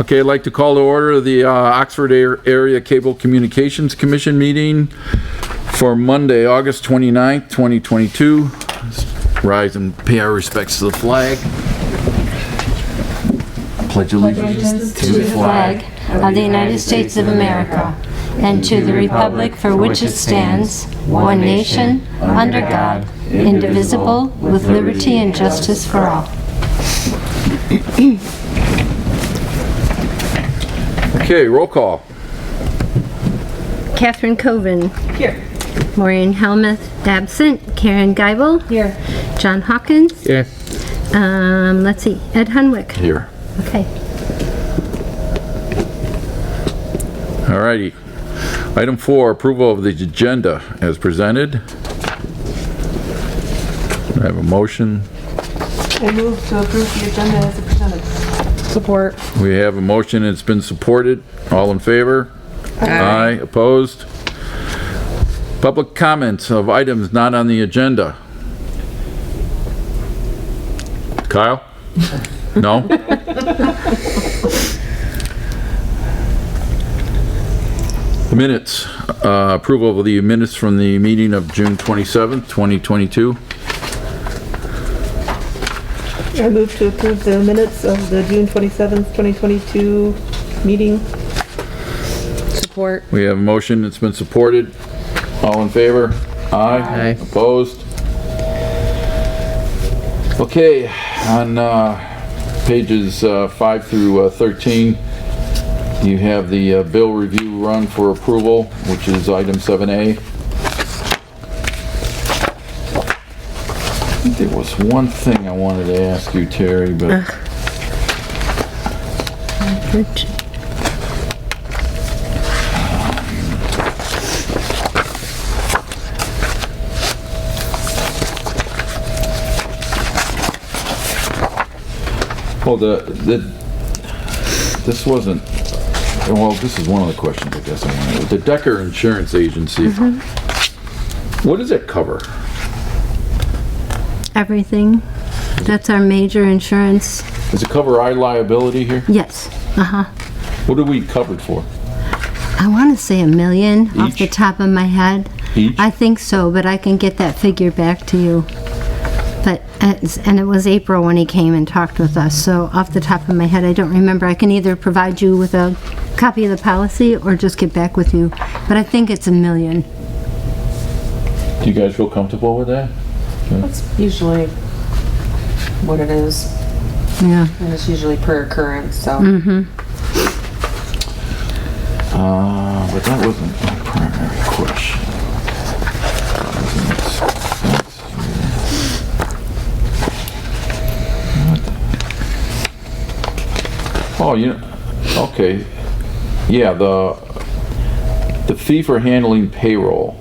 Okay, I'd like to call to order the Oxford Area Cable Communications Commission meeting for Monday, August 29th, 2022. Rise and pay our respects to the flag. Pledge allegiance to the flag of the United States of America and to the republic for which it stands, one nation, under God, indivisible, with liberty and justice for all. Okay, roll call. Catherine Coven. Here. Maureen Helmuth, absent. Karen Geibel. Here. John Hawkins. Here. Let's see, Ed Hunwick. Here. Okay. Alrighty. Item 4, approval of the agenda as presented. I have a motion. I move to approve the agenda as presented. Support. We have a motion, and it's been supported. All in favor? Aye. Opposed? Public comments of items not on the agenda. Kyle? No? Minutes. Approval of the minutes from the meeting of June 27th, 2022. I move to approve the minutes of the June 27th, 2022 meeting. Support. We have a motion, it's been supported. All in favor? Aye. Opposed? Okay, on pages 5 through 13, you have the bill review run for approval, which is item 7A. I think there was one thing I wanted to ask you, Terry, but... Well, this wasn't, well, this is one of the questions I guess I wanted. The Decker Insurance Agency, what does it cover? Everything. That's our major insurance. Does it cover our liability here? Yes. What are we covered for? I want to say $1 million off the Each? top of my head. Each? I think so, but I can get that figure back to you. But, and it was April when he came and talked with us, so off the top of my head, I don't remember. I can either provide you with a copy of the policy or just get back with you. But I think it's $1 million. Do you guys feel comfortable with that? That's usually what it is. Yeah. And it's usually per occurrence, so. But that wasn't my primary question. Oh, okay. Yeah, the fee for handling payroll.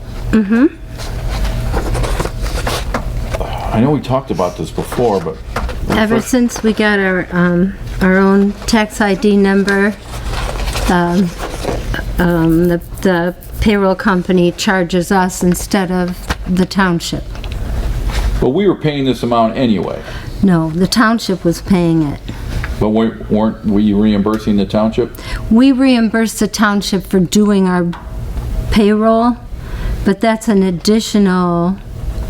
I know we talked about this before, but... Ever since we got our own tax ID number, the payroll company charges us instead of the township. But we were paying this amount anyway. No, the township was paying it. But were you reimbursing the township? We reimbursed the township for doing our payroll, but that's an additional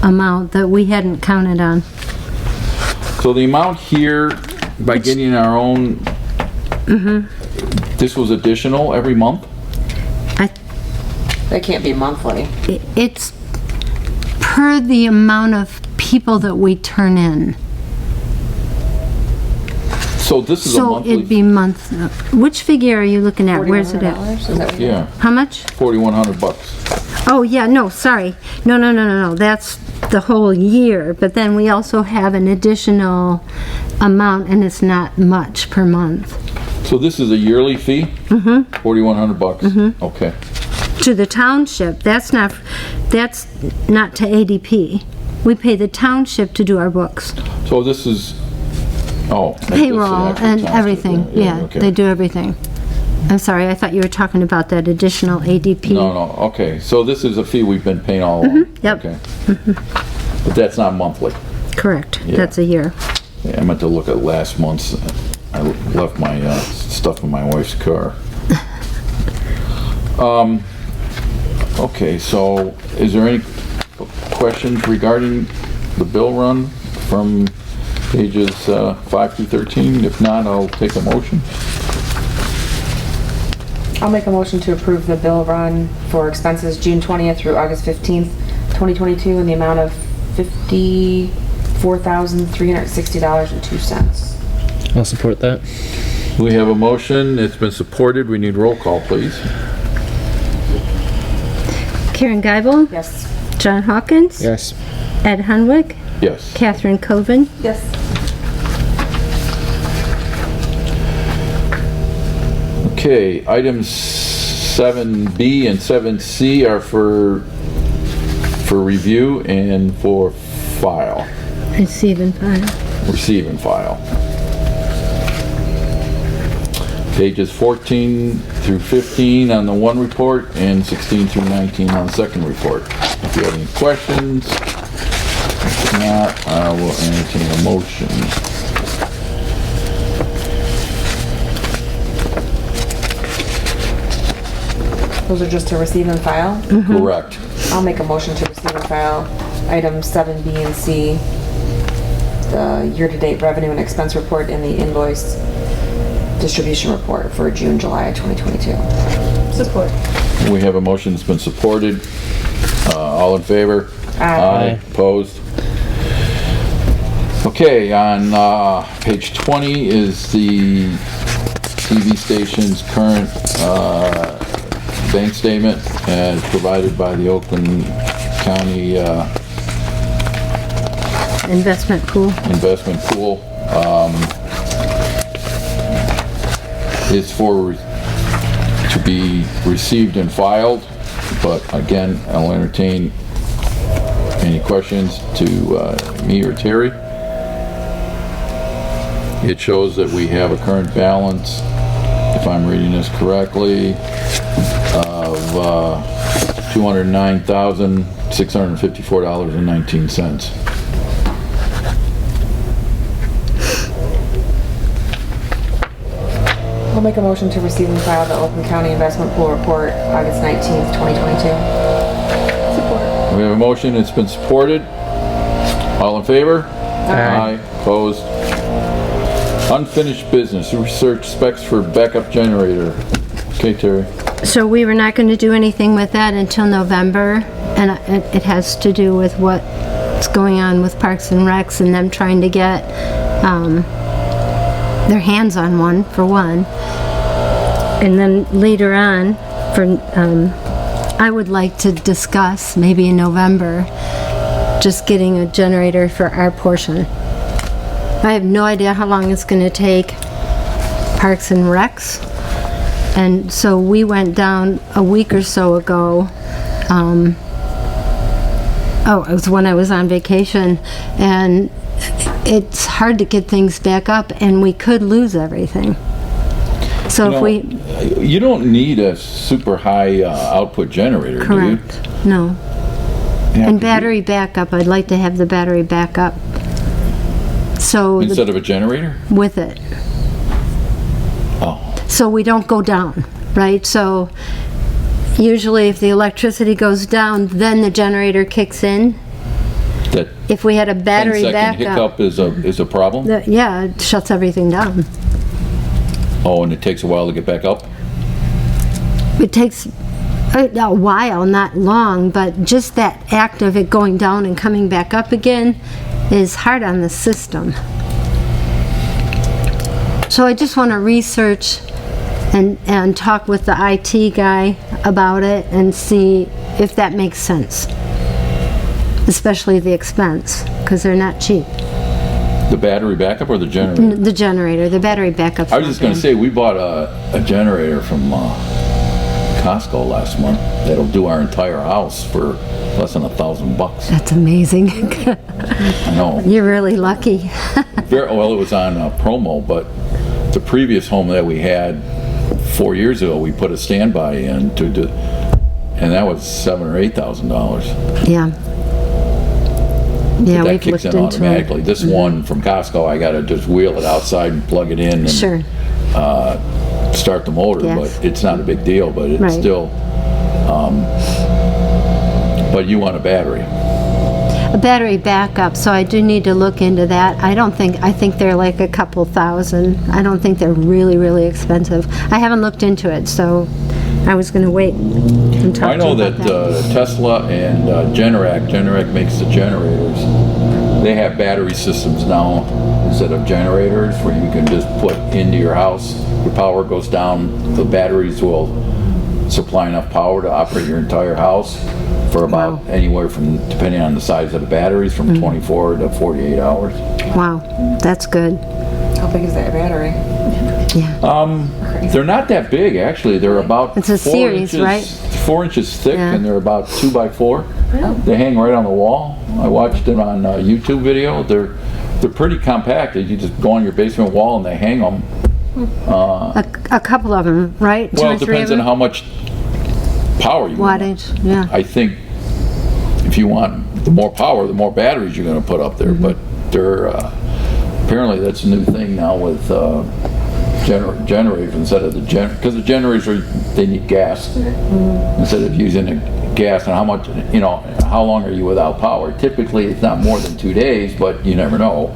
amount that we hadn't counted on. So the amount here, by getting our own, this was additional every month? That can't be monthly. It's per the amount of people that we turn in. So this is a So monthly? it'd be month. Which figure are you looking at? Where's it at? $4,100? Is that what Yeah, How much? $4,100. Oh, yeah, no, sorry. No. That's the whole year. But then we also have an additional amount, and it's not much per month. So this is a yearly fee? $4,100. Okay. To the township, that's not to ADP. We pay the township to do our books. So this is, that's the Payroll actual and township, everything, yeah, okay. they do everything. I'm sorry, I thought you were talking about that additional ADP. No, okay, so this is a fee we've been paying all along? Yep. Okay. But that's not monthly? Correct, Yeah. that's a year. Yeah, I meant to look at last month's I left my stuff in my wife's car. Okay, so is there any questions regarding the bill run from pages 5 through 13? If not, I'll take a motion. I'll make a motion to approve the bill run for expenses June 20th through August 15th, 2022 in the amount of $54,360.02. I'll support that. We have a motion. It's been supported. We need roll call, please. Karen Geibel, Yes. John Hawkins, Yes. Ed Hunwick, Yes. Catherine Coven, Yes. Okay, items 7B and 7C are for review and for file, receive and file. receive and file. Pages 14 through 15 on the one report and 16 through 19 on the second report. If you have any questions, if not, I will entertain a motion. Those are just to receive and file. Correct. I'll make a motion to receive and file items 7B and C, the year-to-date revenue and expense report and the invoice distribution report for June, July 2022. Support. We have a motion that's been supported. All in favor? Aye. Opposed? Okay, on page 20 is the TV station's current bank statement as provided by the Oakland County Investment pool. investment pool. Is to be received and filed, but again, I'll entertain any questions to me or Terry. It shows that we have a current balance, if I'm reading this correctly, of $209,654.19. I'll make a motion to receive and file the Oakland County Investment Pool Report, August 19th, 2022. Support. We have a motion, it's been supported. All in favor? Aye. Opposed? Unfinished business, research specs for backup generator. Okay, Terry. So we were not going to do anything with that until November, and it has to do with what's going on with Parks and Recs and them trying to get their hands on one, for one. And then later on, I would like to discuss, maybe in November, just getting a generator for our portion. I have no idea how long it's going to take Parks and Recs. And so we went down a week or so ago. It was when I was on vacation, and it's hard to get things back up, and we could lose everything. So if we... You don't need a super high output generator, Correct. No. do you? And battery backup, I'd like to have the battery backup. So Instead of a generator? with it. Oh. So we don't go down, right? So usually if the electricity goes down, then the generator kicks in. That If we had a battery 10-second backup, hiccup is a problem? yeah, it shuts everything down. Oh, and it takes a while to get back up? It takes a while, not long, but just that act of it going down and coming back up again is hard on the system. So I just want to research and talk with the IT guy about it and see if that makes sense. Especially the expense, because they're not cheap. The battery backup or the generator? The generator, the battery backup. I was just going to say, we bought a generator from Costco last month that'll do our entire house for less than $1,000. That's amazing. I know. You're really lucky. Well, it was on promo, but the previous home that we had 4 years ago, we put a standby in to do, and that was $7,000 or $8,000. Yeah. Yeah, That we've kicks looked in into it. automatically. This one from Costco, I gotta just wheel it outside and plug it in and Sure. start the motor, Yes. but it's not a big deal, but it's Right. still, but you want a battery. A battery backup, so I do need to look into that. I think they're like a couple thousand. I don't think they're really, really expensive. I haven't looked into it, so I was gonna wait and talk I to know you about that Tesla and Generac makes the generators. They have battery systems now instead of generators where you can just put into your house. Your power goes down, the batteries will supply enough power to operate your entire house for about anywhere from, depending on the size of the batteries, from 24 to 48 hours. Wow, that's good. How big is that battery? They're not that big, actually. They're about It's a 4 series, inches, right? 4 inches thick, Yeah. and they're about 2 by 4. They hang right on the wall. I watched it on a YouTube video. They're pretty compact. You just go on your basement wall and they hang them. A couple of them, right? Two Well, or it three depends of on them? how much power you want. Wattage, yeah. I think if you want the more power, the more batteries you're going to put up there. Mm-hmm. But they're apparently that's a new thing now with generators instead of because the generators they need gas instead of using the gas. And how much, how long are you without power? Typically, it's not more than 2 days, but you never know.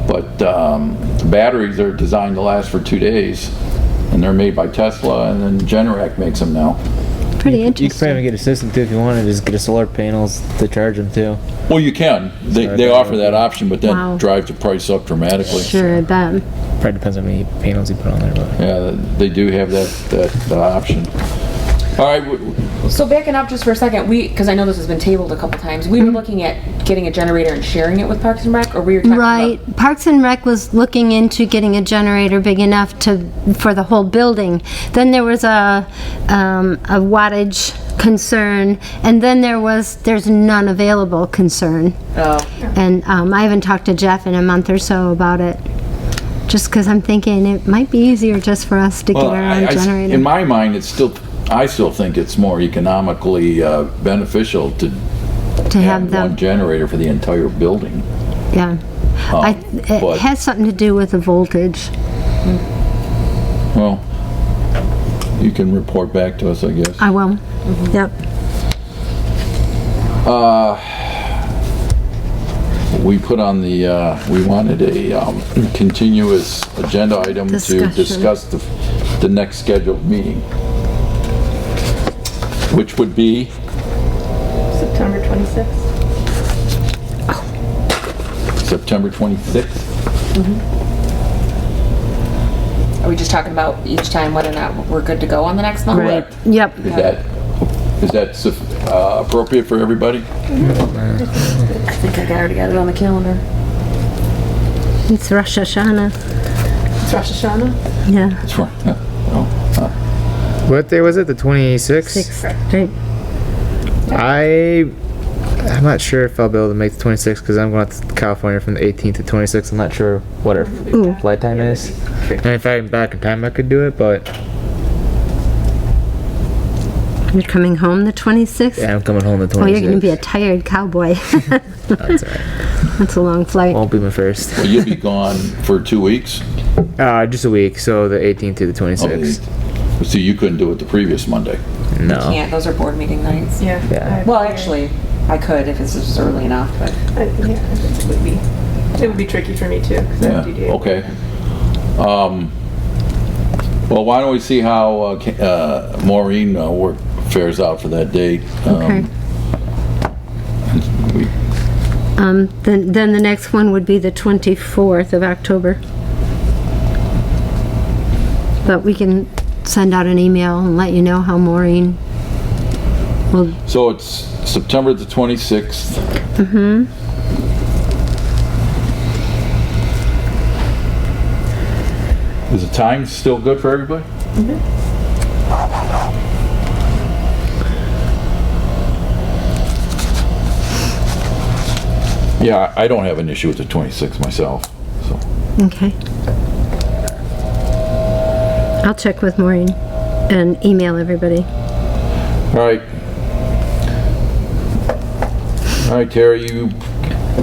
But the batteries are designed to last for 2 days, and they're made by Tesla, and then Generac makes them now. Pretty You could probably interesting. get a system too if you wanted. Just get a solar panels to charge them too. Well, you can. They offer that option, but then Wow. drive the price up dramatically. Sure, I bet. Probably depends on how many panels you put on there. But Yeah, they do have that option. All right, So backing up just for a second, because I know this has been tabled a couple times, we were looking at getting a generator and sharing it with Parks and Rec, or we were talking Right. about... Parks and Rec was looking into getting a generator big enough for the whole building. Then there was a wattage concern, and then there's none available concern. Oh. And I haven't talked to Jeff in a month or so about it. Just because I'm thinking it might be easier just for us to get our own generator. in my mind, I still think it's more economically beneficial to have one them, generator for the entire building. yeah. It but- has something to do with the voltage. Well, you can report back to us, I guess. I will. Yep. We put on we wanted a continuous agenda item to Discussion. discuss the next scheduled meeting, which would be September 26th. September 26th. Are we just talking about each time whether or not we're good to go on the next one? Correct. Yep. Is that appropriate for everybody? I think I already got it on the calendar. It's Rosh Hashanah. It's Rosh Hashanah. Yeah. That's right. what day was it? The 26th. 6th. Right. I'm not sure if I'll be able to make the 26th because I'm going to California from the 18th to 26th. I'm not sure what our flight time is. And if I'm back in time, I could do it, but You're coming home the 26th? yeah, I'm coming home the 26th. Oh, you're going to be a tired cowboy. That's alright. That's a long flight. Won't be my first. Well, you'll be gone for 2 weeks. Just a week, so the 18th to the Oh, 26th. so you couldn't do it the previous Monday. No. Can't, those are board meeting nights. Yeah. Yeah. Well, actually, I could if it's just early enough, but... I think it would be tricky for me too, because I have Yeah, DDA. okay. Well, why don't we see how Maureen work fares out for that date? Okay. we- Then the next one would be the 24th of October. But we can send out an email and let you know how Maureen will, So it's September the 26th. Is the time still good for everybody? Yeah, I don't have an issue with the 26th myself, so. okay. I'll check with Maureen and email everybody. All right. All right, Terry, you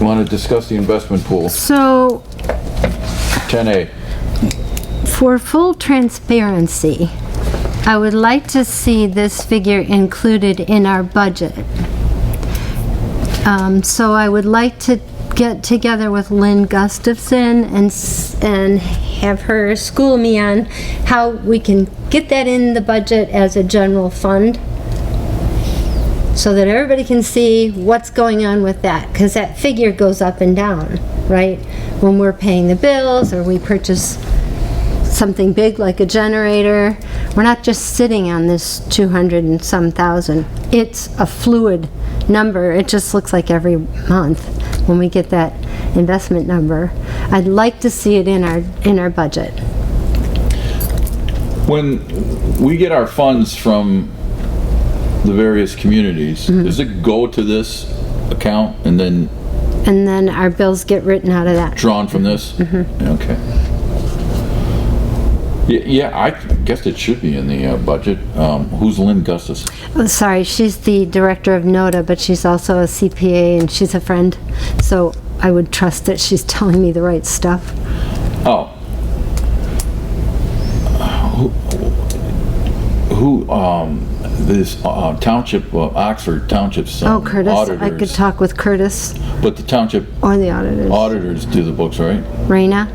You want to discuss the investment pool? So, 10A. for full transparency, I would like to see this figure included in our budget. So I would like to get together with Lynn Gustafson and have her school me on how we can get that in the budget as a general fund, so that everybody can see what's going on with that, because that figure goes up and down, right? When we're paying the bills or we purchase something big like a generator, we're not just sitting on this 200 and some thousand. It's a fluid number. It just looks like every month when we get that investment number. I'd like to see it in our budget. When we get our funds from the various communities, does it go to this account and then And then our bills get written out of that. drawn from this? Okay. Yeah, I guess it should be in the budget. Who's Lynn Gustus? Oh, sorry, she's the director of NODA, but she's also a CPA and she's a friend. So I would trust that she's telling me the right stuff. Oh. Who this township, Oxford Township's Oh, Curtis, auditors. I could talk with Curtis But the township or the auditors. auditors do the books, right? Raina,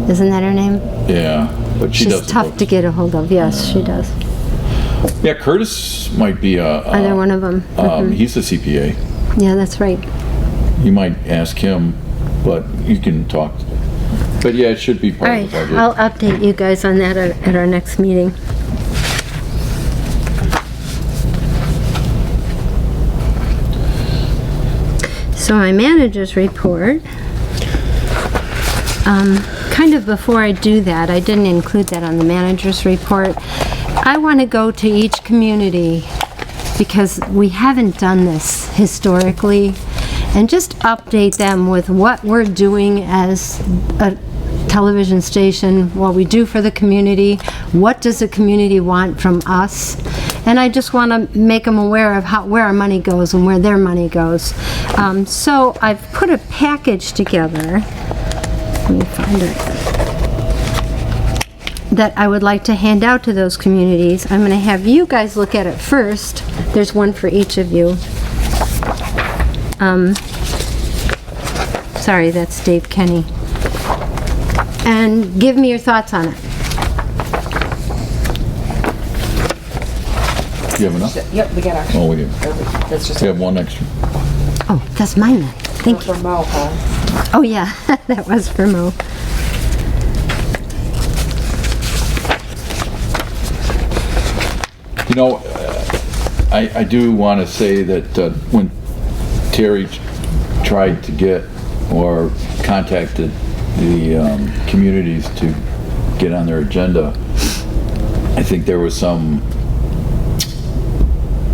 isn't that her name? Yeah, but she does She's the tough books. to get a hold of, yes, she does. Yeah, Curtis might be Either one of them. he's a CPA. Yeah, that's right. You might ask him, but you can talk. But yeah, it should be All part right, of the budget. I'll update you guys on that at our next meeting. So my manager's report, kind of before I do that, I didn't include that on the manager's report. I want to go to each community because we haven't done this historically, and just update them with what we're doing as a television station, what we do for the community, what does the community want from us. And I just want to make them aware of where our money goes and where their money goes. So I've put a package together. Let me find it. That I would like to hand out to those communities. I'm going to have you guys look at it first. There's one for each of you. Sorry, that's Dave Kenny. And give me your thoughts on it. You have enough? Yep, we got extra. Oh, we do. That's just We have one extra. Oh, that's mine then. Thank you. for Mo, huh? Oh, yeah, that was for Mo. You know, I do want to say that when Terry tried to get or contacted the communities to get on their agenda, I think there was some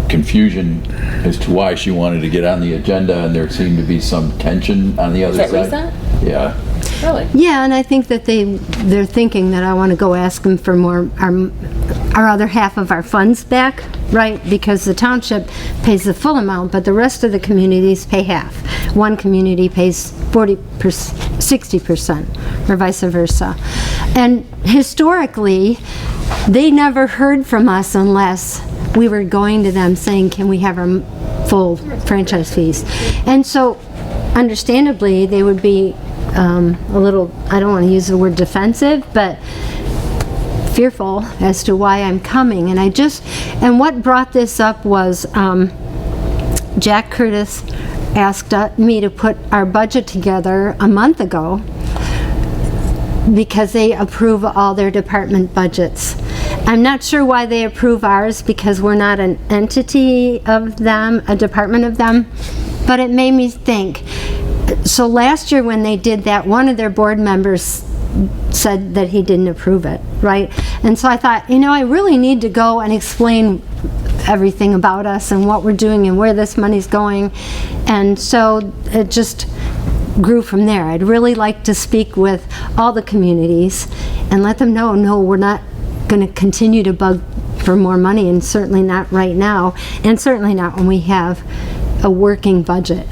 confusion as to why she wanted to get on the agenda, and there seemed to be some tension on the other that side. recent? Yeah. Really? Yeah, and I think that they're thinking that I want to go ask them for more, our other half of our funds back, right? Because the township pays the full amount, but the rest of the communities pay half. One community pays 60%, or vice versa. And historically, they never heard from us unless we were going to them saying, can we have our full franchise fees? And so, understandably, they would be a little, I don't want to use the word defensive, but fearful as to why I'm coming. And what brought this up was Jack Curtis asked me to put our budget together a month ago because they approve all their department budgets. I'm not sure why they approve ours, because we're not an entity of them, a department of them, but it made me think. So last year when they did that, one of their board members said that he didn't approve it, right? And so I thought, you know, I really need to go and explain everything about us and what we're doing and where this money's going. And so it just grew from there. I'd really like to speak with all the communities and let them know, no, we're not going to continue to bug for more money, and certainly not right now, and certainly not when we have a working budget.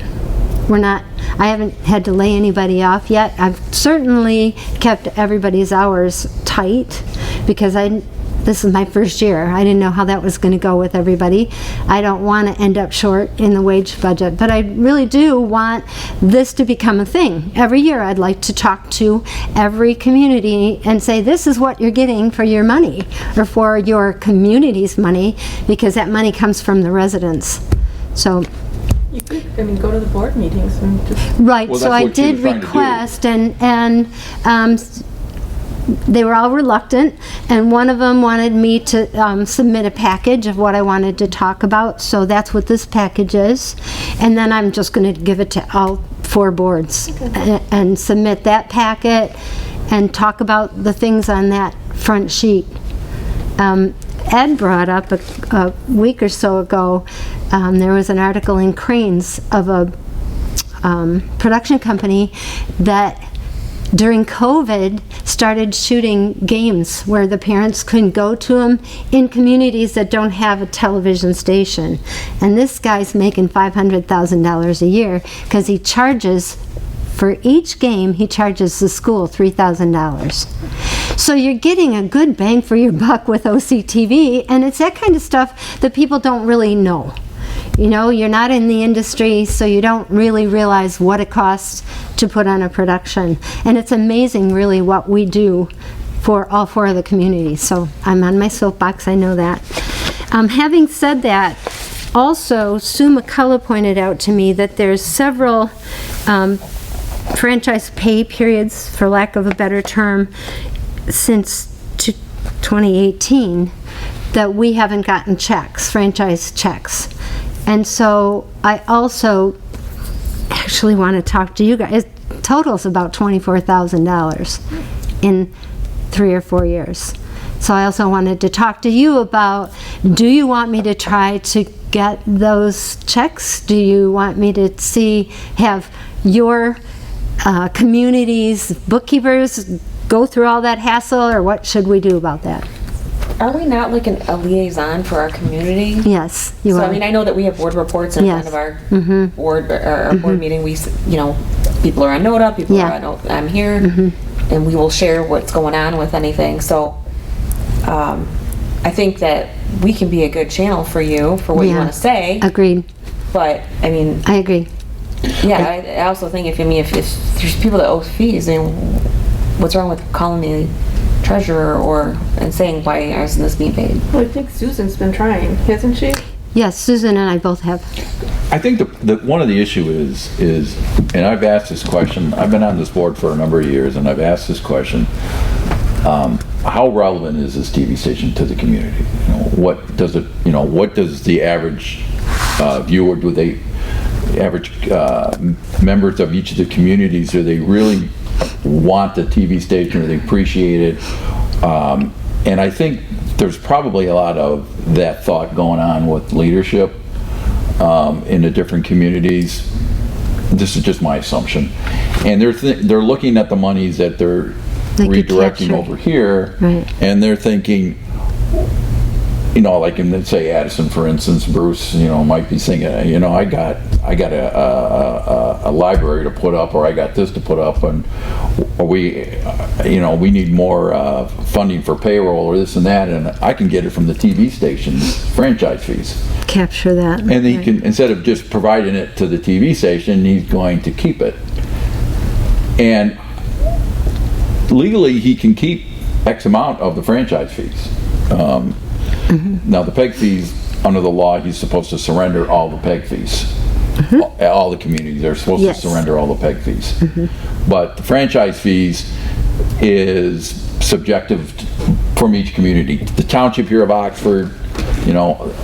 I haven't had to lay anybody off yet. I've certainly kept everybody's hours tight because this is my first year. I didn't know how that was going to go with everybody. I don't want to end up short in the wage budget, but I really do want this to become a thing. Every year I'd like to talk to every community and say, this is what you're getting for your money, or for your community's money, because that money comes from the residents. So, You could, go to the board meetings and just... right, Well, so that's I what she did was trying to do. request, and they were all reluctant, and one of them wanted me to submit a package of what I wanted to talk about, so that's what this package is. And then I'm just going to give it to all 4 boards and submit that packet and talk about the things on that front sheet. Ed brought up a week or so ago, there was an article in Cranes of a production company that during COVID started shooting games where the parents couldn't go to them in communities that don't have a television station. And this guy's making $500,000 a year because he charges, for each game, he charges the school $3,000. So you're getting a good bang for your buck with OCTV, and it's that kind of stuff that people don't really know. You know, you're not in the industry, so you don't really realize what it costs to put on a production. And it's amazing, really, what we do for all 4 of the communities. So I'm on my soapbox, I know that. Having said that, also, Sue McCullough pointed out to me that there's several franchise pay periods, for lack of a better term, since 2018, that we haven't gotten checks, franchise checks. And so I also actually want to talk to you guys. It totals about $24,000 in 3 or 4 years. So I also wanted to talk to you about, do you want me to try to get those checks? Do you want me to have your community's bookkeepers go through all that hassle, or what should we do about that? Are we not like a liaison for our community? Yes, you are. So, I know that we have board reports in Yes. front of our board, our board meeting. We, people are on NOTA, people Yeah. are on, I'm here, and we will share what's going on with anything. So, I think that we can be a good channel for you for what you Yeah. want to say. Agreed. But, I agree. I also think if there's people that owe fees, then what's wrong with calling the treasurer and saying, why isn't this being paid? Well, I think Susan's been trying, hasn't she? Yes, Susan and I both have. I think one of the issue is, and I've asked this question, I've been on this board for a number of years, and I've asked this question, how relevant is this TV station to the community? What does the average viewer, average members of each of the communities, do they really want the TV station, or they appreciate it? And I think there's probably a lot of that thought going on with leadership in the different communities. This is just my assumption. And they're looking at the monies that they're redirecting over here, right, and they're thinking, like in, let's say, Addison, for instance, Bruce, might be thinking, I got a library to put up, or I got this to put up, and we need more funding for payroll, or this and that, and I can get it from the TV station's franchise fees. Capture that. And he can, instead of just providing it to the TV station, he's going to keep it. And legally, he can keep X amount of the franchise fees. Now, the PEG fees, under the law, he's supposed to surrender all the PEG fees. All the communities are supposed to surrender all the PEG fees. But the franchise fees is subjective from each community. The township here of Oxford,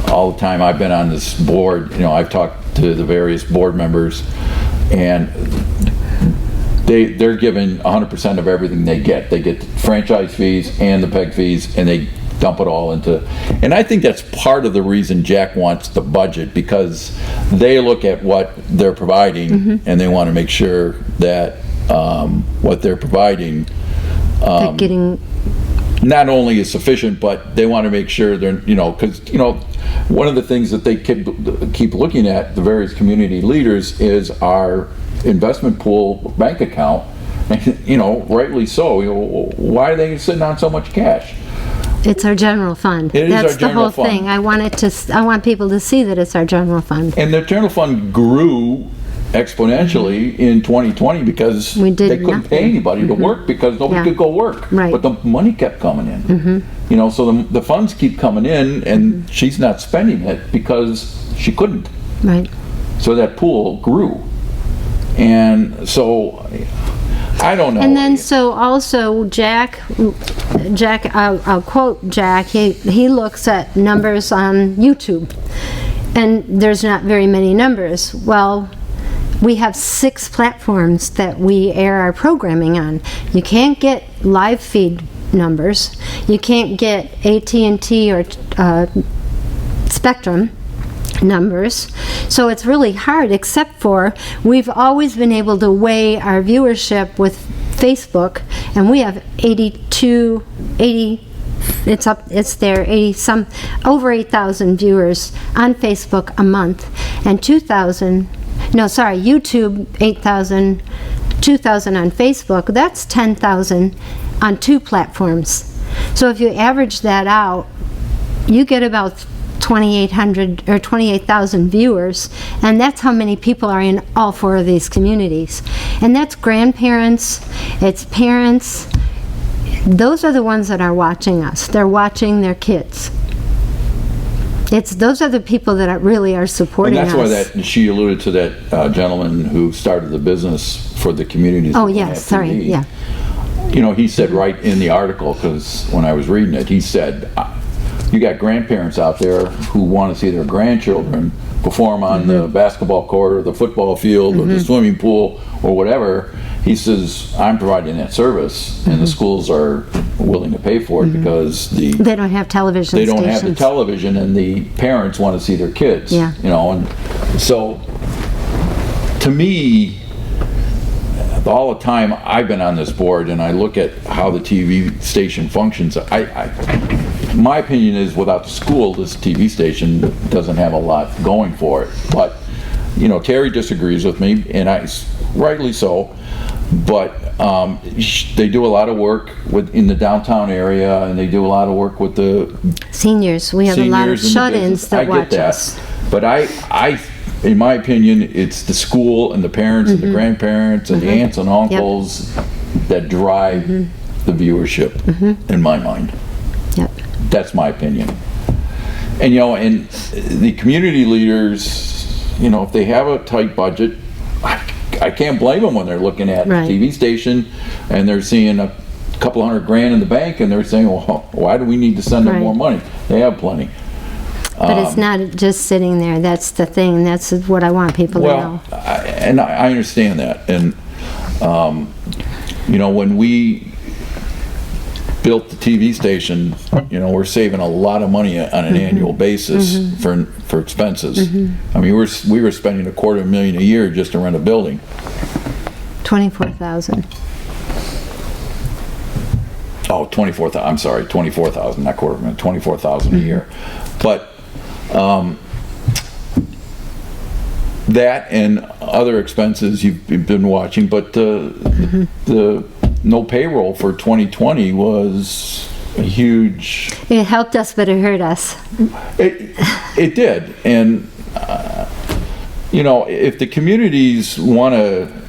all the time I've been on this board, I've talked to the various board members, and they're given 100% of everything they get. They get the franchise fees and the PEG fees, and they dump it all into, and I think that's part of the reason Jack wants the budget, because they look at what they're providing and they want to make sure that what they're providing They're getting not only is sufficient, but they want to make sure they're, because, one of the things that they keep looking at, the various community leaders, is our investment pool bank account. And, rightly so. Why are they sitting on so much cash? It's our general fund. It is our That's the general whole fund. thing. I want people to see that it's our general fund. And the general fund grew exponentially in 2020 because We did they couldn't pay nothing. anybody to work because nobody Yeah. could go work. Right. But the money kept coming in. So the funds keep coming in, and she's not spending it because she couldn't. Right. So that pool grew. And so, I don't know. And then, so also Jack, I'll quote Jack, he looks at numbers on YouTube, and there's not very many numbers. Well, we have 6 platforms that we air our programming on. You can't get live feed numbers. You can't get AT&T or Spectrum numbers. So it's really hard, except for we've always been able to weigh our viewership with Facebook, and we have 80, it's there, 80 some, over 8,000 viewers on Facebook a month, and YouTube 8,000, 2,000 on Facebook. That's 10,000 on 2 platforms. So if you average that out, you get about 2,800 or 28,000 viewers, and that's how many people are in all 4 of these communities. And that's grandparents, it's parents. Those are the ones that are watching us. They're watching their kids. Those are the people that really are supporting us. And that's why she alluded to that gentleman who started the business for the communities. Oh, yes, sorry, yeah. He said right in the article, because when I was reading it, he said, you got grandparents out there who want to see their grandchildren perform on the basketball court or the football field or the swimming pool or whatever. He says, I'm providing that service, and the schools are willing to pay for it because they don't have television they don't have the stations. television, and the parents want to see their kids. Yeah. And so to me, all the time I've been on this board and I look at how the TV station functions, my opinion is without the school, this TV station doesn't have a lot going for it. But, Terry disagrees with me, and rightly so. But they do a lot of work in the downtown area, and they do a lot of work with the Seniors. We have a lot of seniors in the shut-ins business. that I get watch that. us. But I, in my opinion, it's the school and the parents and the grandparents and the aunts and uncles that drive the viewership, in my mind. Yep. That's my opinion. And, and the community leaders, if they have a tight budget, I can't blame them when they're looking at Right. a TV station and they're seeing a couple $100,000 in the bank and they're saying, well, why do we need to send them Right. more money? They have plenty. But it's not just sitting there. That's the thing. That's what I want people to know. Well, I understand that. And, when we built the TV station, we're saving a lot of money on an annual basis for expenses. I mean, we were spending $250,000 a year just to rent a building. 24,000. Oh, 24,000, I'm sorry, 24,000, not $250,000, 24,000 a year. But that and other expenses you've been watching, but the no payroll for 2020 was a huge. It helped us, but it hurt us. It did, and if the communities want to.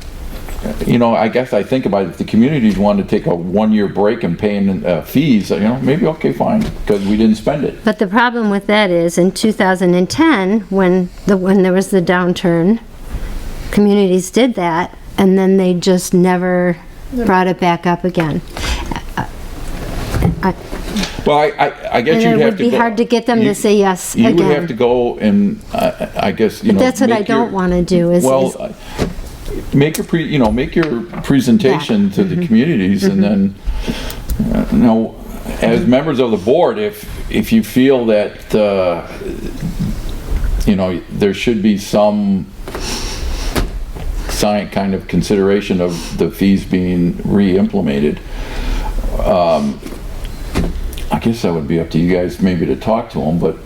I guess I think about it, if the communities want to take a 1-year break and paying fees, maybe okay, fine, because we didn't spend it. But the problem with that is in 2010, when there was the downturn, communities did that, and then they just never brought it back up again. Well, I guess And you'd it have would to be go- hard to get them to say yes You would have again. to go and, I guess, But that's what I don't want to do is. make your presentation to the communities, and then as members of the board, if you feel that there should be some kind of consideration of the fees being re-implemented, guess that would be up to you guys maybe to talk to them, but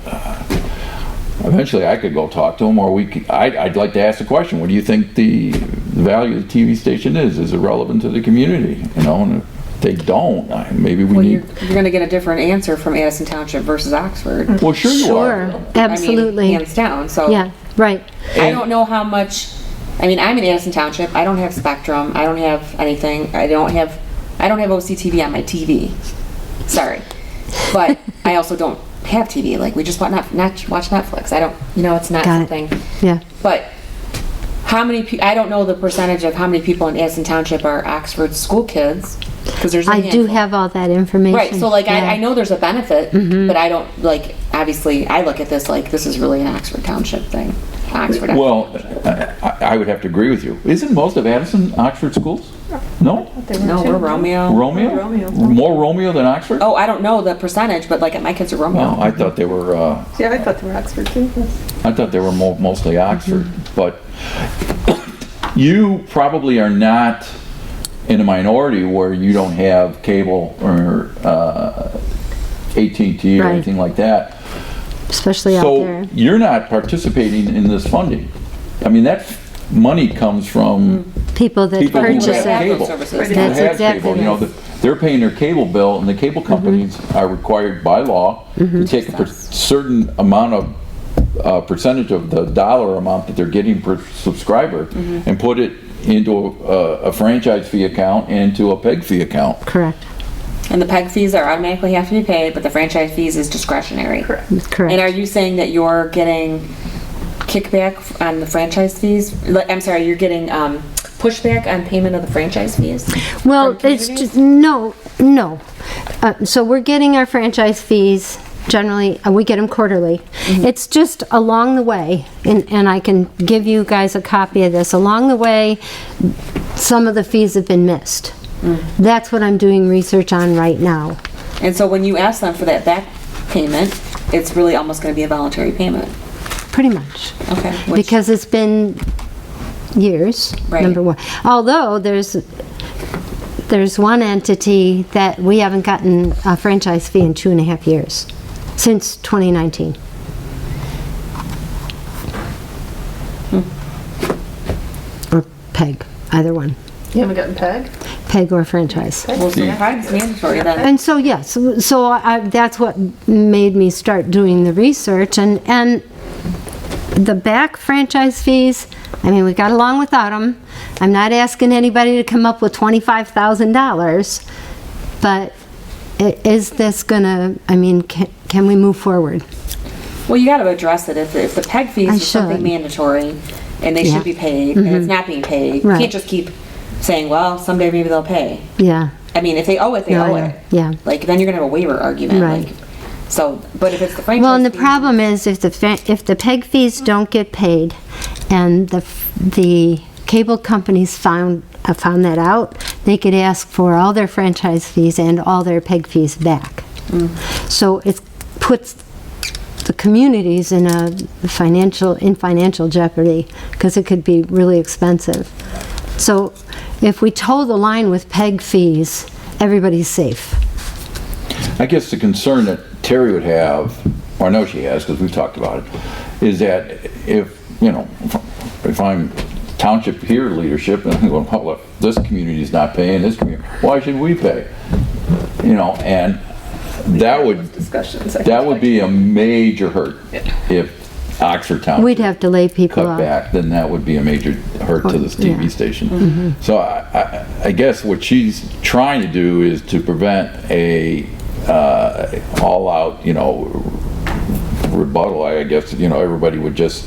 eventually I could go talk to them, or I'd like to ask the question, what do you think the value of the TV station is? Is it relevant to the community? You know, and if they don't, maybe we need... You're gonna get a different answer from Addison Township versus Oxford. Well, sure you are. Sure, absolutely. I mean, hands down, so. Yeah, right. I don't know how much, I mean, I'm in Addison Township, I don't have Spectrum, I don't have anything, I don't have OCTV on my TV. Sorry. But I also don't have TV, like, we just watch Netflix. I don't, it's not Got it. something. Yeah. But how many I don't know the percentage of how many people in Addison Township are Oxford school kids, because there's a I do handful. have all that information. Right, so like, Yeah. I know there's a benefit, but I don't, like, obviously, I look at this like, this is really an Oxford Township thing. Oxford. Well, I would have to agree with you. Isn't most of Addison Oxford schools? No? No, we're Romeo. Romeo? Romeo. More Romeo than Oxford? Oh, I don't know the percentage, but like, my kids are Romeo. Well, I thought they were, Yeah, I thought they were Oxford too. I thought they were mostly Oxford, but you probably are not in a minority where you don't have cable or AT&T or Right. anything like that. Especially out So there. you're not participating in this funding. I mean, that money comes from People that people who purchase have it. cable. Services. Who That's have exactly cable, you know, right. they're paying their cable bill, and the cable companies are required by law to take a certain amount of percentage of the dollar amount that they're getting per subscriber and put it into a franchise fee account and to a PEG fee account. Correct. And the PEG fees are automatically have to be paid, but the franchise fees is discretionary. Correct. Correct. And are you saying that you're getting kickback on the franchise fees? I'm sorry, you're getting pushback on payment of the franchise fees? Well, from it's communities? just, no. So we're getting our franchise fees, generally, we get them quarterly. It's just along the way, and I can give you guys a copy of this, along the way, some of the fees have been missed. That's what I'm doing research on right now. And so when you ask them for that back payment, it's really almost going to be a voluntary payment. Pretty much. Okay. Because it's been years, Right. number one. Although there's one entity that we haven't gotten a franchise fee in 2.5 years, since 2019. Or PEG, either one. You haven't gotten PEG? PEG or franchise. Well, so it's mandatory then. And so, yes, so that's what made me start doing the research, and the back franchise fees, I mean, we got along without them. I'm not asking anybody to come up with $25,000, but is this gonna, I mean, can we move forward? Well, you got to address it. If the PEG fees I are something should. mandatory and they Yeah. should be paid, and it's not being paid, you Right. can't just keep saying, well, someday maybe they'll pay. Yeah, I mean, if they owe it, they owe it. yeah. Like, then you're gonna have a waiver argument. Right. Like, so, but if it's the franchise. Well, and the fees- problem is if the PEG fees don't get paid, and the cable companies found that out, they could ask for all their franchise fees and all their PEG fees back. So it puts the communities in financial jeopardy, because it could be really expensive. So if we toe the line with PEG fees, everybody's safe. I guess the concern that Terry would have, or I know she has, because we've talked about it, is that if I'm township here leadership, and I'm going, well, look, this community's not paying, this community, why should we pay? And that would be a major hurt if Oxford Township We'd have to lay people cut off. back, then that would be a major hurt to this TV Yeah. station. So I guess what she's trying to do is to prevent a all-out, rebuttal. I guess, everybody would just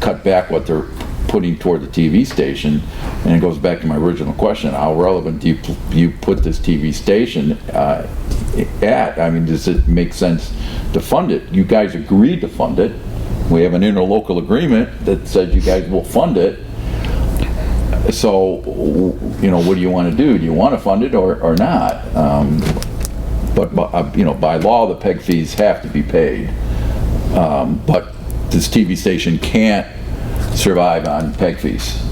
cut back what they're putting toward the TV station. And it goes back to my original question, how relevant do you put this TV station at? I mean, does it make sense to fund it? You guys agreed to fund it. We have an interlocal agreement that says you guys will fund it. So, what do you want to do? Do you want to fund it or not? But by law, the PEG fees have to be paid. But this TV station can't survive on PEG fees.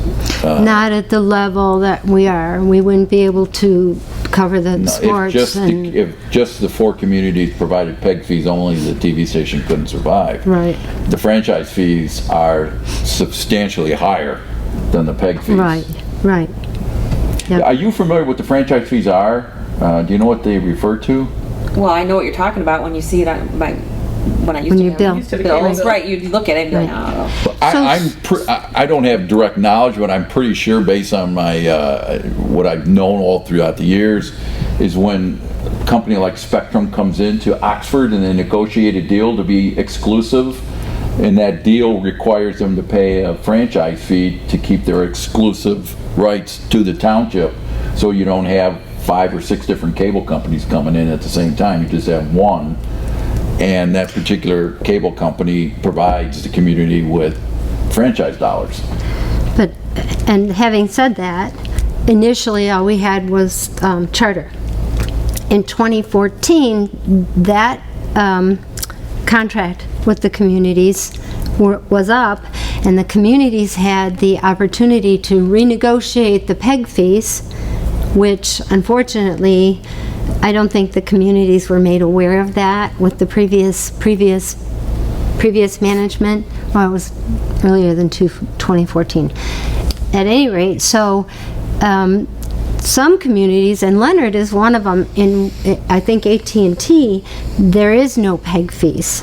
Not at the level that we are. We wouldn't be able to cover the If sports just, and, if just the 4 communities provided PEG fees only, the TV station couldn't survive. right, The franchise fees are substantially higher than the PEG fees. right. Are you familiar with the franchise fees are? Do you know what they refer to? Well, I know what you're talking about when you see it on my, when I used When to you have bill. Used to the bills, cable. right, you look at it and be like, Right. oh. I don't have direct knowledge, but I'm pretty sure based on my, what I've known all throughout the years, is when a company like Spectrum comes into Oxford and they negotiate a deal to be exclusive, and that deal requires them to pay a franchise fee to keep their exclusive rights to the township, so you don't have 5 or 6 different cable companies coming in at the same time. You just have one, and that particular cable company provides the community with franchise dollars. But, and having said that, initially all we had was charter. In 2014, that contract with the communities was up, and the communities had the opportunity to renegotiate the PEG fees, which unfortunately, I don't think the communities were made aware of that with the previous management. Well, it was earlier than 2014. At any rate, so some communities, and Leonard is one of them, in I think AT&T, there is no PEG fees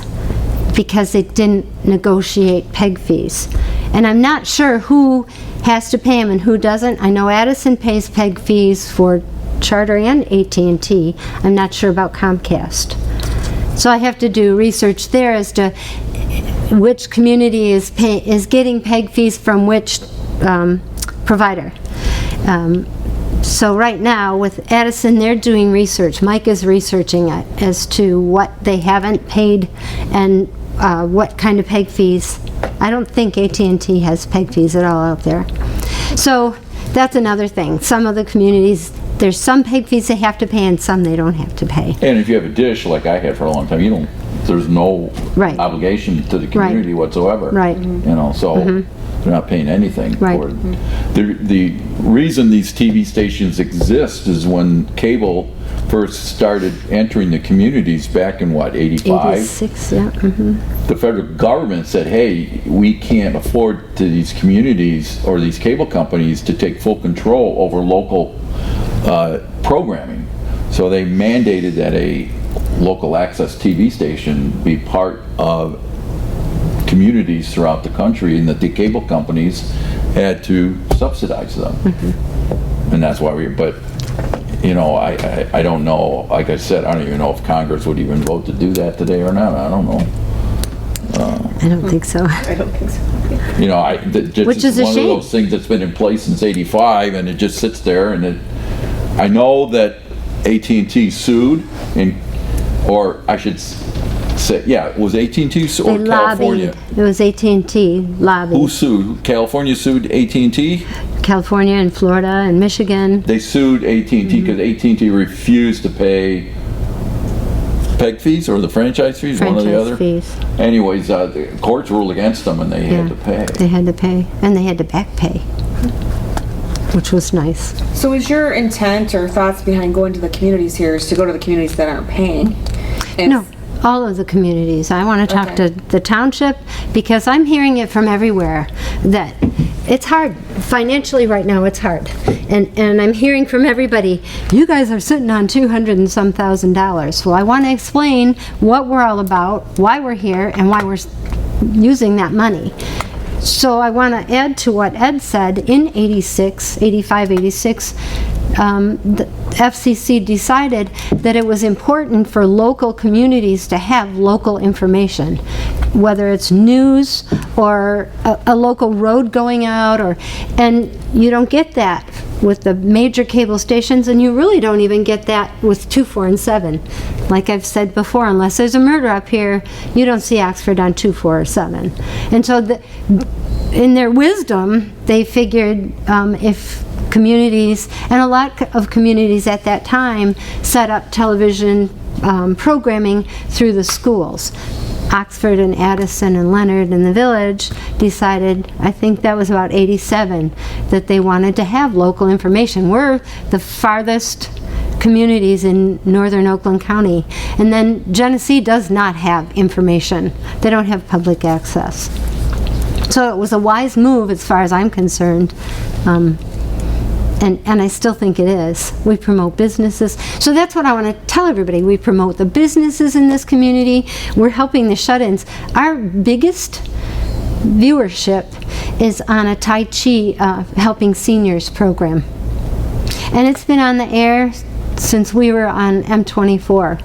because it didn't negotiate PEG fees. And I'm not sure who has to pay them and who doesn't. I know Addison pays PEG fees for Charter and AT&T. I'm not sure about Comcast. So I have to do research there as to which community is getting PEG fees from which provider. So right now with Addison, they're doing research. Mike is researching it as to what they haven't paid and what kind of PEG fees. I don't think AT&T has PEG fees at all out there. So that's another thing. Some of the communities, there's some PEG fees they have to pay and some they don't have to pay. And if you have a dish like I had for a long time, there's no Right. obligation to the community whatsoever. Right. So they're not paying anything Right. for it. The reason these TV stations exist is when cable first started entering the communities back in 85? 86, yeah. The federal government said, hey, we can't afford to these communities or these cable companies to take full control over local programming. So they mandated that a local access TV station be part of communities throughout the country, and that the cable companies had to subsidize them. And that's why but I don't know, like I said, I don't even know if Congress would even vote to do that today or not. I don't know. I don't think so. I don't think so. Which is a one shame. of those things that's been in place since 85, and it just sits there, and I know that AT&T sued, or I should say, yeah, was AT&T or They California? lobbied. It was AT&T lobbied. Who sued? California sued AT&T? California and Florida and Michigan. They sued AT&T because AT&T refused to pay PEG fees or the franchise fees, one or the other. Franchise fees. Anyways, the courts ruled against them, and they had to pay. They had to pay, and they had to back pay, which was nice. So is your intent or thoughts behind going to the communities here is to go to the communities that aren't paying? No, all of the communities. I want to talk Okay. to the township because I'm hearing it from everywhere that it's hard. Financially right now, it's hard. And I'm hearing from everybody, you guys are sitting on $200 and some thousand. Well, I want to explain what we're all about, why we're here, and why we're using that money. So I want to add to what Ed said. In 85, 86, the FCC decided that it was important for local communities to have local information, whether it's news or a local road going out, and you don't get that with the major cable stations, and you really don't even get that with 2, 4, and 7. Like I've said before, unless there's a murder up here, you don't see Oxford on 2, 4, or 7. And so in their wisdom, they figured if communities, and a lot of communities at that time set up television programming through the schools. Oxford and Addison and Leonard and the Village decided, I think that was about 87, that they wanted to have local information. We're the farthest communities in northern Oakland County. And then Genesee does not have information. They don't have public access. So it was a wise move as far as I'm concerned. And I still think it is. We promote businesses. So that's what I want to tell everybody. We promote the businesses in this community. We're helping the shut-ins. Our biggest viewership is on a Tai Chi Helping Seniors program. And it's been on the air since we were on M24.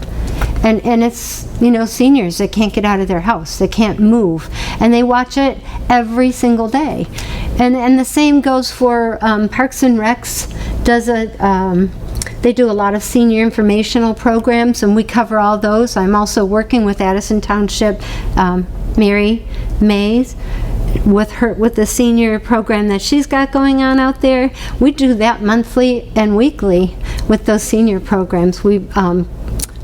And it's, you know, seniors that can't get out of their house, they can't move, and they watch it every single day. And the same goes for Parks and Recs does they do a lot of senior informational programs, and we cover all those. I'm also working with Addison Township, Mary Mays, with the senior program that she's got going on out there. We do that monthly and weekly with those senior programs. We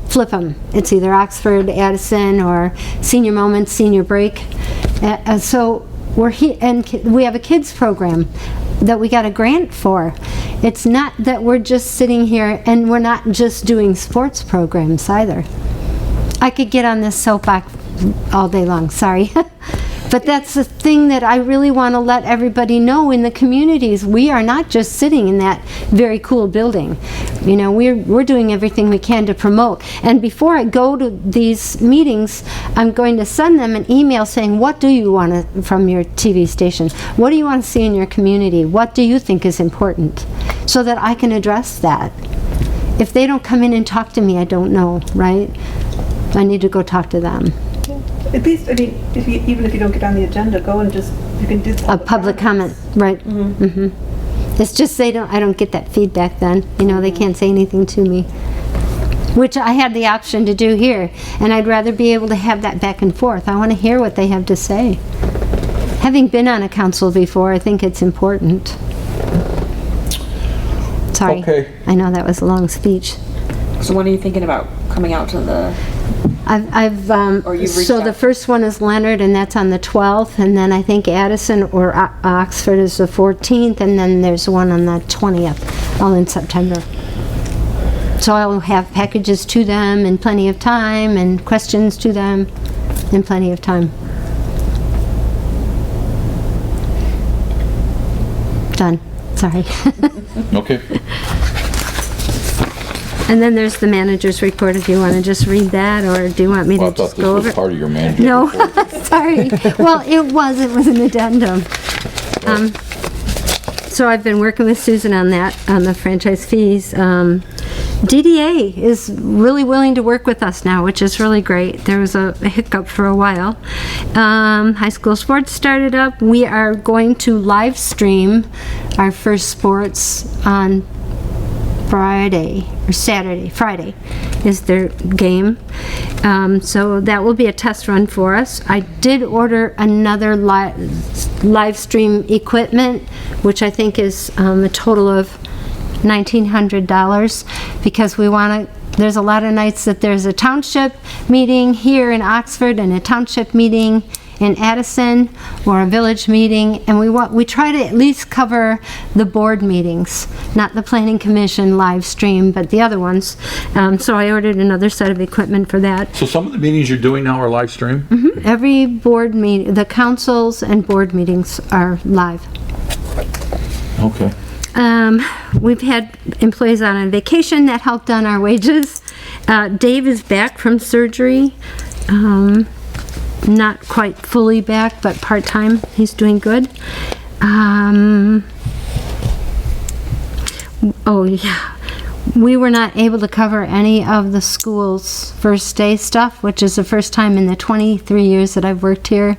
flip them. It's either Oxford, Addison, or Senior Moments, Senior Break. So we're here, and we have a kids program that we got a grant for. It's not that we're just sitting here, and we're not just doing sports programs either. I could get on this soapbox all day long, sorry. But that's the thing that I really want to let everybody know in the communities. We are not just sitting in that very cool building. You know, we're doing everything we can to promote. And before I go to these meetings, I'm going to send them an email saying, what do you want from your TV station? What do you want to see in your community? What do you think is important? So that I can address that. If they don't come in and talk to me, I don't know, right? I need to go talk to them. At least, I mean, even if you don't get on the agenda, go and just, you can do A public comment, right. It's just I don't get that feedback then. You know, they can't say anything to me. Which I had the option to do here, and I'd rather be able to have that back and forth. I want to hear what they have to say. Having been on a council before, I think it's important. Sorry. Okay. I know that was a long speech. So when are you thinking about coming out to the, Or you've reached So out? the first one is Leonard, and that's on the 12th, and then I think Addison or Oxford is the 14th, and then there's one on the 20th, all in September. So I'll have packages to them in plenty of time, and questions to them in plenty of time. Done. Sorry. Okay. And then there's the manager's report, if you want to just read that, or do you want me Well, I to thought just this go was over it? part of your manager No, report. sorry. Well, it was an addendum. So I've been working with Susan on that, on the franchise fees. DDA is really willing to work with us now, which is really great. There was a hiccup for a while. High school sports started up. We are going to live stream our first sports on Friday or Saturday. Friday is their game. So that will be a test run for us. I did order another live stream equipment, which I think is a total of $1,900, because we want to, there's a lot of nights that there's a township meeting here in Oxford and a township meeting in Addison, or a village meeting, and we try to at least cover the board meetings, not the planning commission live stream, but the other ones. So I ordered another set of equipment for that. So some of the meetings you're doing now are live stream? Every board meeting, the councils and board meetings are live. Okay. We've had employees on vacation that helped on our wages. Dave is back from surgery. Not quite fully back, but part-time. He's doing good. Oh yeah, we were not able to cover any of the school's first day stuff, which is the first time in the 23 years that I've worked here.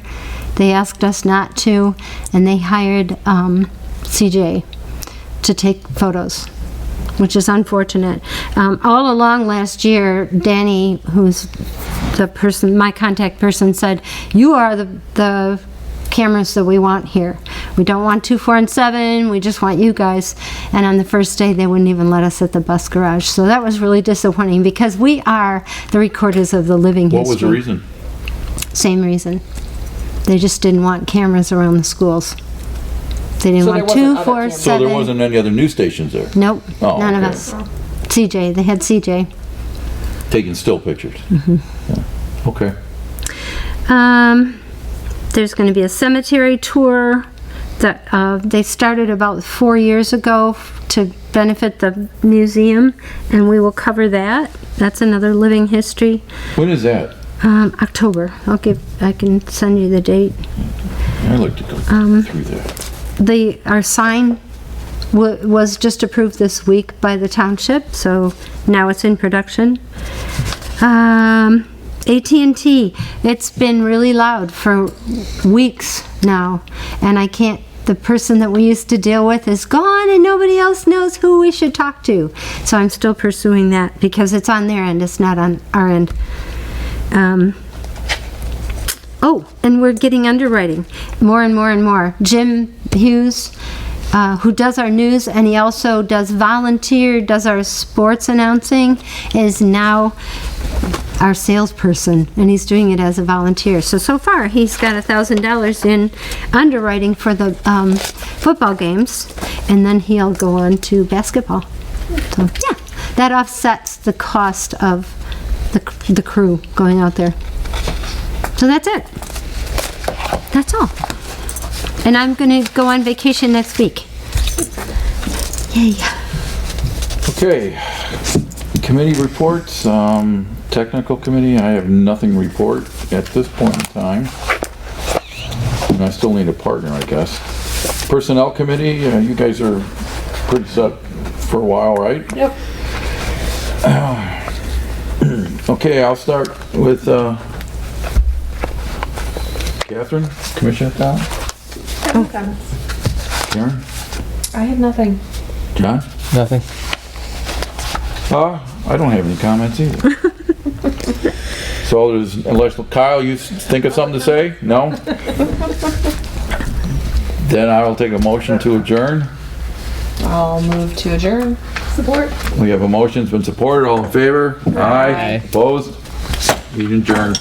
They asked us not to, and they hired CJ to take photos, which is unfortunate. All along last year, Danny, who's the person, my contact person, said, you are the cameras that we want here. We don't want 2, 4, and 7, we just want you guys. And on the first day, they wouldn't even let us at the bus garage. So that was really disappointing, because we are the recorders of the living history. What was the reason? Same reason. They just didn't want cameras around the schools. They didn't So there want wasn't 2, other 4, cameras? 7. So there wasn't any other news stations there? Nope, Oh, none of okay. us. CJ, they had CJ. Taking still pictures. Yeah. Okay. There's going to be a cemetery tour that they started about 4 years ago to benefit the museum, and we will cover that. That's another living history. When is that? October. I can send you the date. I'd like to go through that. Our sign was just approved this week by the township, so now it's in production. AT&T, it's been really loud for weeks now, and the person that we used to deal with is gone and nobody else knows who we should talk to. So I'm still pursuing that because it's on their end, it's not on our end. And we're getting underwriting more and more and more. Jim Hughes, who does our news, and he also does our sports announcing, is now our salesperson, and he's doing it as a volunteer. So far, he's got $1,000 in underwriting for the football games, and then he'll go on to basketball. So, yeah, that offsets the cost of the crew going out there. So that's it. That's all. And I'm gonna go on vacation next week. Yay. Okay. Committee reports. Technical committee, I have nothing to report at this point in time. And I still need a partner, I guess. Personnel committee, you guys are pretty set for a while, right? Yep. Okay, I'll start with Catherine, Commissioner Town. No comments. Karen? I have nothing. John? Nothing. I don't have any comments either. So unless Kyle, you think of something to say? No? Then I will take a motion to adjourn. I'll move to adjourn. Support. We have a motion, it's been supported, all in favor? Aye. Opposed? Meeting adjourned.